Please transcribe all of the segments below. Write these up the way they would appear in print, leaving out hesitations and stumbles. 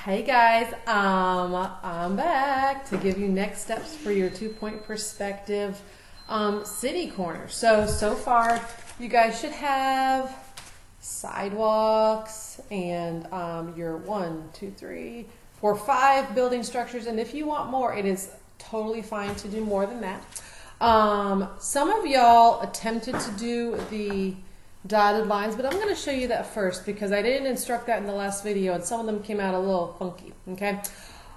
Hey guys, I'm back to give you next steps for your 2-point perspective city corner. So far you guys should have sidewalks and your 1, 2, 3, 4, 5 building structures, and if you want more, it is totally fine to do more than that. Some of y'all attempted to do the dotted lines, but I'm going to show you that first because I didn't instruct that in the last video and some of them came out a little funky. Okay.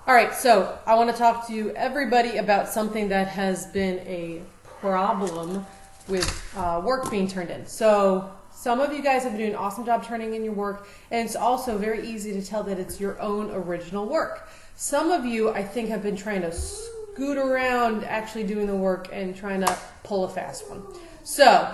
All right. So I want to talk to everybody about something that has been a problem with work being turned in. So some of you guys have been doing an awesome job turning in your work, and it's also very easy to tell that it's your own original work. Some of you, I think, have been trying to scoot around actually doing the work and trying to pull a fast one. So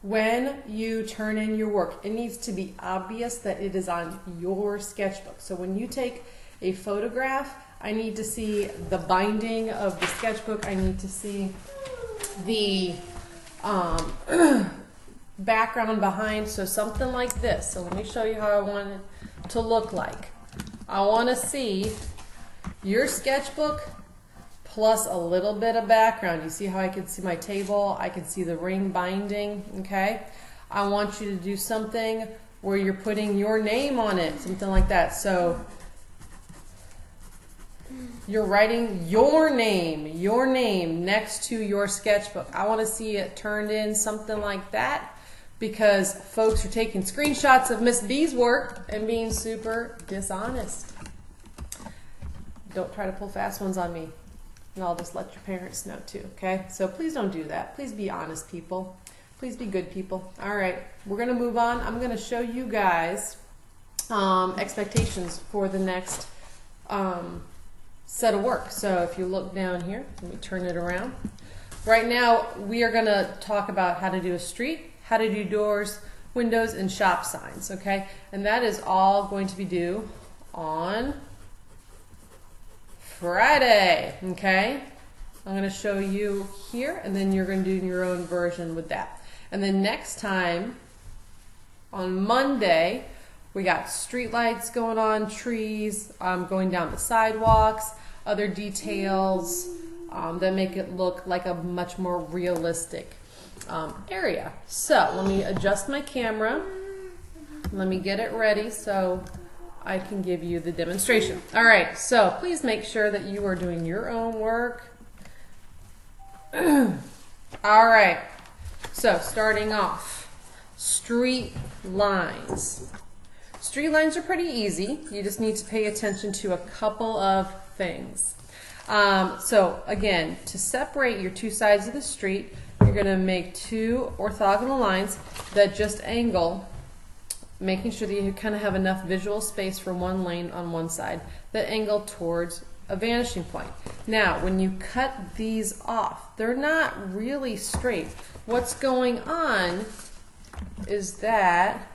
when you turn in your work, it needs to be obvious that it is on your sketchbook. So when you take a photograph, I need to see the binding of the sketchbook. I need to see the background behind. So something like this. So let me show you how I want it to look like. I want to see your sketchbook plus a little bit of background. You see how I can see my table? I can see the ring binding, okay? I want you to do something where you're putting your name on it, something like that. So you're writing your name next to your sketchbook. I want to see it turned in something like that because folks are taking screenshots of Miss B's work and being super dishonest. Don't try to pull fast ones on me. And I'll just let your parents know too, okay? So please don't do that. Please be honest people. Please be good people. All right, we're gonna move on. I'm gonna show you guys expectations for the next set of work. So if you look down here, let me turn it around. Right now, we are gonna talk about how to do a street, how to do doors, windows, and shop signs, okay? And that is all going to be due on Friday, okay? I'm going to show you here, and then you're going to do your own version with that. And then next time, on Monday, we got street lights going on, trees, going down the sidewalks, other details that make it look like a much more realistic area. So let me adjust my camera. Let me get it ready so I can give you the demonstration. All right, so please make sure that you are doing your own work. All right, so starting off, street lines. Street lines are pretty easy. You just need to pay attention to a couple of things. So again, to separate your two sides of the street, you're gonna make two orthogonal lines that just angle, making sure that you kind of have enough visual space for one lane on one side that angle towards a vanishing point. Now, when you cut these off, they're not really straight. What's going on is that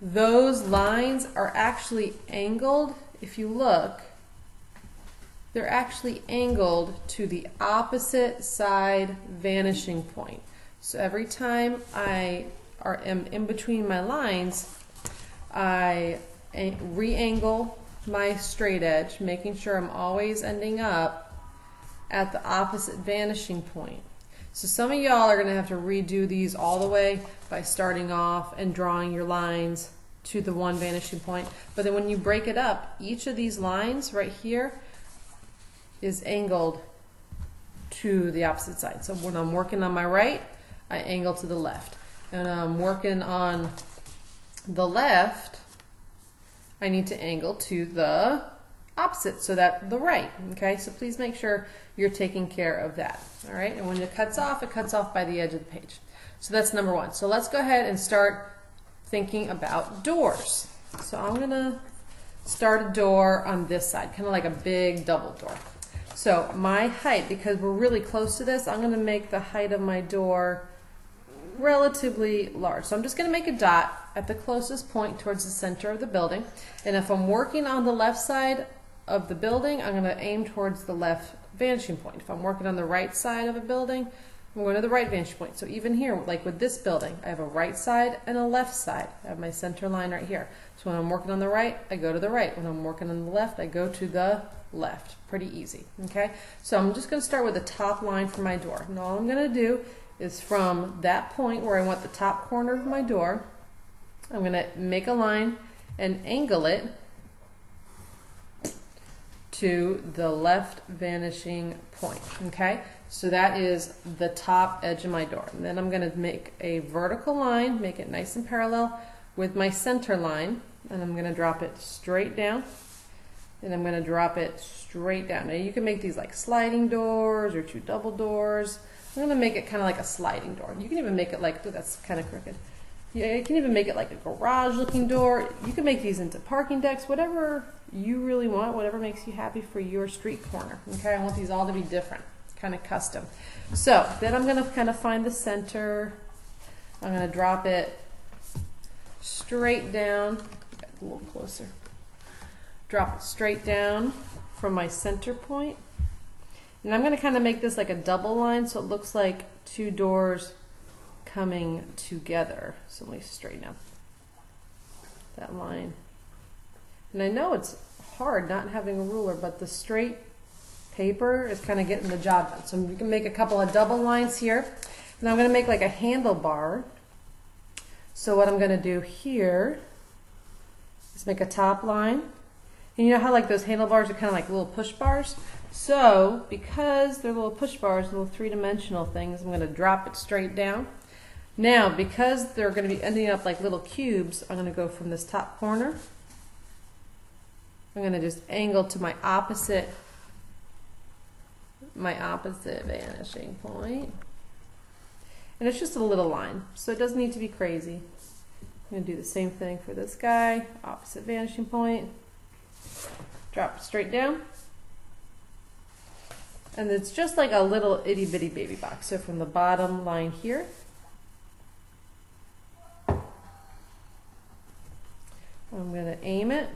those lines are actually angled. If you look, they're actually angled to the opposite side vanishing point. So every time I am in between my lines, I re-angle my straight edge, making sure I'm always ending up at the opposite vanishing point. So some of y'all are going to have to redo these all the way by starting off and drawing your lines to the one vanishing point. But then when you break it up, each of these lines right here is angled to the opposite side. So when I'm working on my right, I angle to the left. And I'm working on the left, I need to angle to the opposite, so that the right, okay? So please make sure you're taking care of that, all right? And when it cuts off by the edge of the page. So that's number one. So let's go ahead and start thinking about doors. So I'm gonna start a door on this side, kind of like a big double door. So my height, because we're really close to this, I'm gonna make the height of my door relatively large. So I'm just going to make a dot at the closest point towards the center of the building. And if I'm working on the left side of the building, I'm going to aim towards the left vanishing point. If I'm working on the right side of a building, I'm going to the right vantage point. So even here, like with this building, I have a right side and a left side. I have my center line right here. So when I'm working on the right, I go to the right. When I'm working on the left, I go to the left. Pretty easy, okay? So I'm just going to start with the top line for my door. And all I'm going to do is from that point where I want the top corner of my door, I'm going to make a line and angle it to the left vanishing point, okay? So that is the top edge of my door. And then I'm going to make a vertical line, make it nice and parallel with my center line, and I'm going to drop it straight down, and I'm going to drop it straight down. Now you can make these like sliding doors or 2 double doors. I'm going to make it kind of like a sliding door. You can even make it like, oh, that's kind of crooked. Yeah, you can even make it like a garage looking door. You can make these into parking decks, whatever you really want, whatever makes you happy for your street corner. Okay, I want these all to be different, kind of custom. So then I'm going to kind of find the center. I'm going to drop it straight down, a little closer. Drop it straight down from my center point. And I'm going to kind of make this like a double line so it looks like 2 doors coming together. So let me straighten up that line. And I know it's hard not having a ruler, but the straight paper is kind of getting the job done. So we can make a couple of double lines here. And I'm going to make like a handlebar. So what I'm going to do here is make a top line. And you know how like those handlebars are kind of like little push bars? So because they're little push bars, little 3-dimensional things, I'm going to drop it straight down. Now, because they're going to be ending up like little cubes, I'm going to go from this top corner. I'm going to just angle to my opposite vanishing point. And it's just a little line, so it doesn't need to be crazy. I'm going to do the same thing for this guy, opposite vanishing point. Drop it straight down. And it's just like a little itty bitty baby box. So from the bottom line here, I'm going to aim it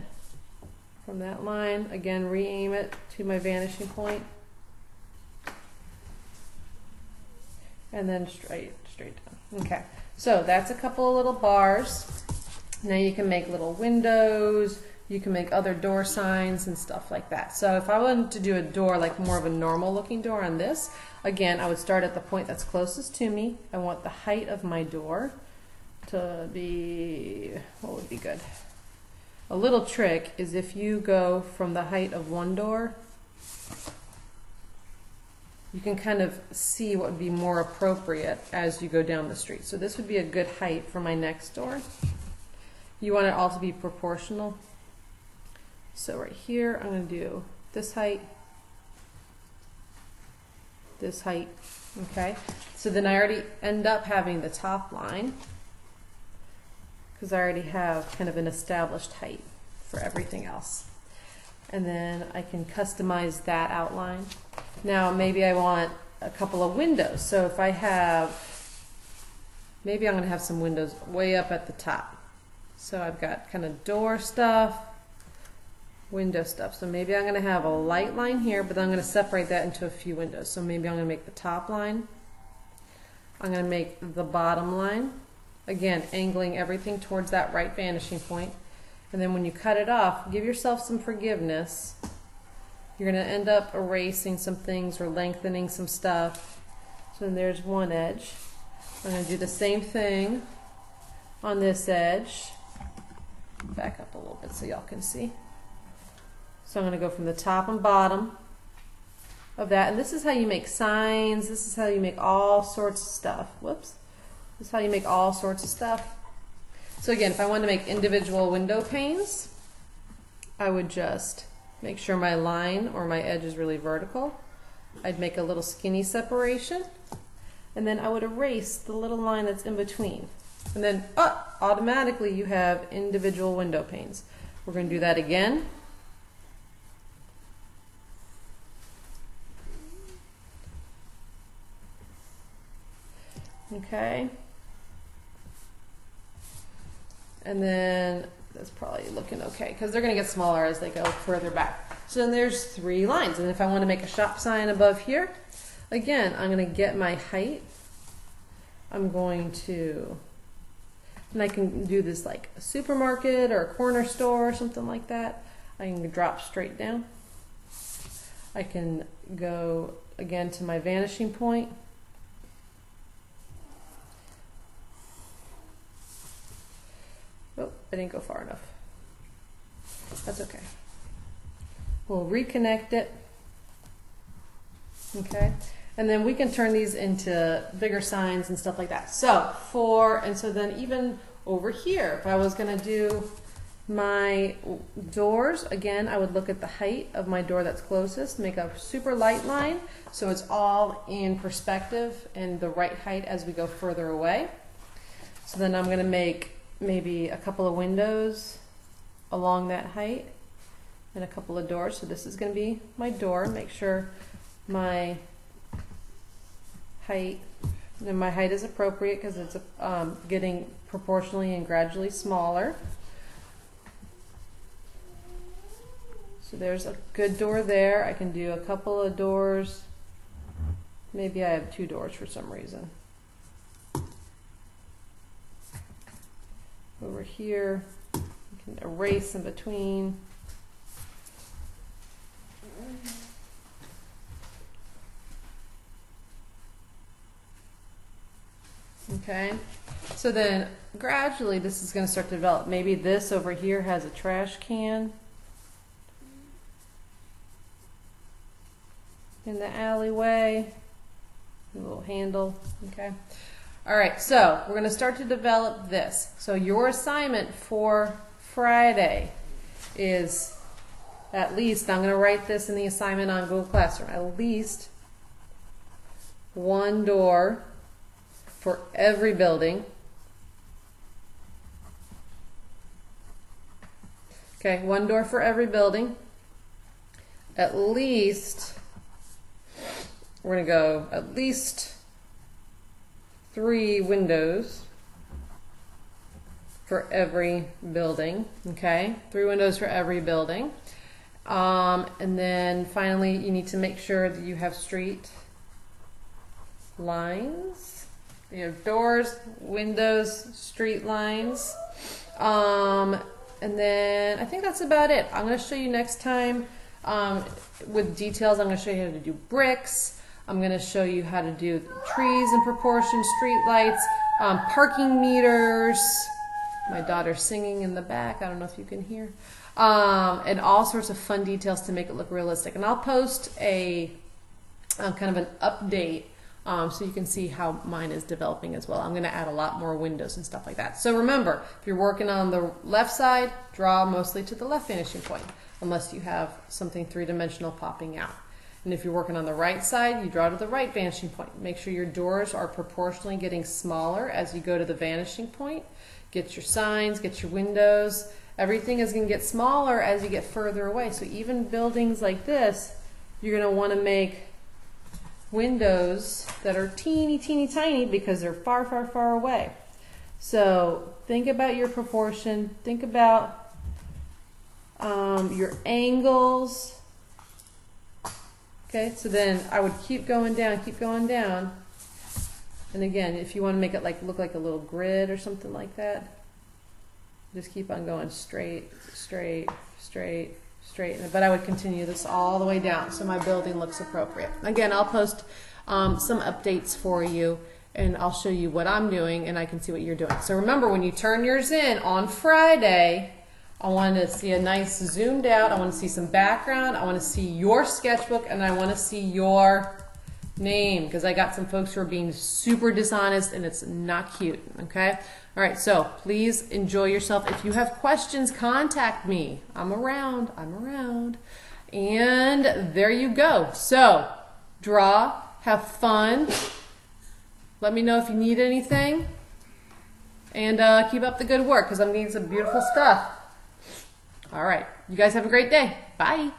from that line, again re-aim it to my vanishing point, and then straight down. Okay, so that's a couple of little bars. Now you can make little windows, you can make other door signs and stuff like that. So if I wanted to do a door like more of a normal looking door on this, again I would start at the point that's closest to me. I want the height of my door to be, what would be good? A little trick is if you go from the height of one door, you can kind of see what would be more appropriate as you go down the street. So this would be a good height for my next door. You want it all to be proportional. So right here, I'm going to do this height, okay? So then I already end up having the top line, because I already have kind of an established height for everything else. And then I can customize that outline. Now maybe I want a couple of windows. So if I have, maybe I'm going to have some windows way up at the top. So I've got kind of door stuff, window stuff. So maybe I'm going to have a light line here, but then I'm going to separate that into a few windows. So maybe I'm going to make the top line. I'm going to make the bottom line. Again, angling everything towards that right vanishing point. And then when you cut it off, give yourself some forgiveness. You're going to end up erasing some things or lengthening some stuff. So then there's one edge. I'm going to do the same thing on this edge. Back up a little bit so y'all can see. So I'm going to go from the top and bottom of that. And this is how you make signs. This is how you make all sorts of stuff. Whoops. This is how you make all sorts of stuff. So again, if I wanted to make individual window panes, I would just make sure my line or my edge is really vertical. I'd make a little skinny separation, and then I would erase the little line that's in between. And then automatically you have individual window panes. We're going to do that again. Okay. And then that's probably looking okay because they're going to get smaller as they go further back. So then there's 3 lines. And if I want to make a shop sign above here, Again, I'm going to get my height. I'm going to, and I can do this like a supermarket or a corner store or something like that. I can drop straight down. I can go again to my vanishing point. Oh, I didn't go far enough. That's okay. We'll reconnect it. Okay. And then we can turn these into bigger signs and stuff like that. So so then even over here, if I was going to do my doors, again, I would look at the height of my door that's closest, make a super light line so it's all in perspective and the right height as we go further away. So then I'm going to make maybe a couple of windows along that height and a couple of doors. So this is going to be my door. Make sure my height, and my height is appropriate because it's getting proportionally and gradually smaller. So there's a good door there. I can do a couple of doors. Maybe I have 2 doors for some reason. Over here, you can erase in between. Okay, so then gradually this is going to start to develop. Maybe this over here has a trash can in the alleyway, a little handle. Okay, all right, so we're going to start to develop this. So your assignment for Friday is at least, I'm going to write this in the assignment on Google Classroom, at least 1 door for every building. Okay, 1 door for every building. At least, we're going to go at least 3 windows for every building. Okay, 3 windows for every building. And then finally, you need to make sure that you have street lines. You have doors, windows, street lines. And then I think that's about it. I'm going to show you next time with details. I'm going to show you how to do bricks. I'm going to show you how to do trees in proportion, street lights, parking meters. My daughter's singing in the back. I don't know if you can hear. And all sorts of fun details to make it look realistic. And I'll post a kind of an update so you can see how mine is developing as well. I'm going to add a lot more windows and stuff like that. So remember, if you're working on the left side, draw mostly to the left vanishing point, unless you have something 3-dimensional popping out. And if you're working on the right side, you draw to the right vanishing point. Make sure your doors are proportionally getting smaller as you go to the vanishing point. Get your signs, get your windows. Everything is going to get smaller as you get further away. So even buildings like this, you're going to want to make windows that are teeny, teeny, tiny because they're far, far, far away. So think about your proportion. Think about your angles. Okay, so then I would keep going down, keep going down. And again, if you want to make it look like a little grid or something like that, just keep on going straight, straight, straight, straight. But I would continue this all the way down so my building looks appropriate. Again, I'll post some updates for you, and I'll show you what I'm doing, and I can see what you're doing. So remember, when you turn yours in on Friday, I want to see a nice zoomed out. I want to see some background. I want to see your sketchbook, and I want to see your name, because I got some folks who are being super dishonest, and it's not cute. Okay? All right, so please enjoy yourself. If you have questions, contact me. I'm around. I'm around. And there you go. So draw, have fun. Let me know if you need anything, and keep up the good work, because I'm getting some beautiful stuff. All right, you guys have a great day. Bye.